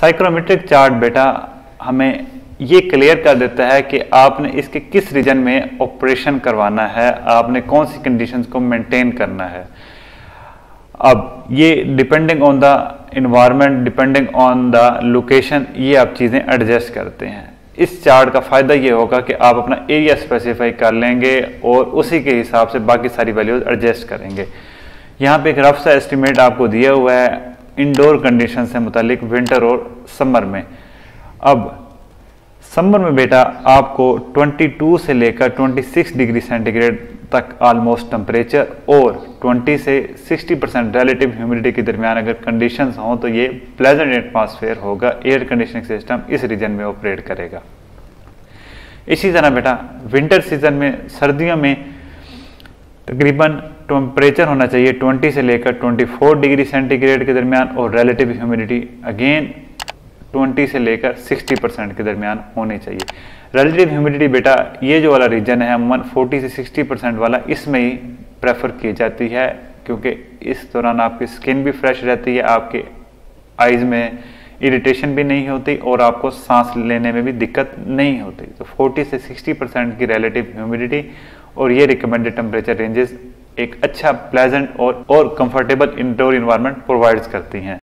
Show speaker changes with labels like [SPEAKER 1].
[SPEAKER 1] Psychrometric chart बेटा हमें ये क्लियर कर देता है कि आपने इसके किस रीजन में ऑपरेशन करवाना है, आपने कौन सी कंडीशंस को मेंटेन करना है। अब ये depending on the environment, depending on the location, ये आप चीज़ें एडजस्ट करते हैं। इस चार्ट का फ़ायदा ये होगा कि आप अपना एरिया स्पेसिफाई कर लेंगे और उसी के हिसाब से बाकी सारी वैल्यूज एडजस्ट करेंगे। यहाँ पे एक रफ सा एस्टिमेट आपको दिया हुआ है इंडोर कंडीशन से मुतालिक विंटर और समर में। अब समर में बेटा आपको 22 से लेकर 26 डिग्री सेंटीग्रेड तक ऑलमोस्ट टेम्परेचर और 20 से 60% रिलेटिव ह्यूमिडिटी के दरमियान अगर कंडीशंस हों तो ये प्लेजेंट एटमॉस्फेयर होगा, एयर कंडीशनिंग सिस्टम इस रीजन में ऑपरेट करेगा। इसी तरह बेटा विंटर सीजन में, सर्दियों में तकरीबन टेम्परेचर होना चाहिए 20 से लेकर 24 डिग्री सेंटीग्रेड के दरमियान और रिलेटिव ह्यूमिडिटी अगेन 20 से लेकर 60% के दरमियान होनी चाहिए। रिलेटिव ह्यूमिडिटी बेटा ये जो वाला रीजन है अमूमन 40 से 60% वाला, इसमें ही प्रेफर की जाती है क्योंकि इस दौरान आपकी स्किन भी फ्रेश रहती है, आपके आइज़ में इरिटेशन भी नहीं होती और आपको सांस लेने में भी दिक्कत नहीं होती। तो 40 से 60% की रिलेटिव ह्यूमिडिटी और ये रिकमेंडेड टेम्परेचर रेंजेस एक अच्छा प्लेजेंट और कंफर्टेबल इंडोर इन्वायरमेंट प्रोवाइड्स करती हैं।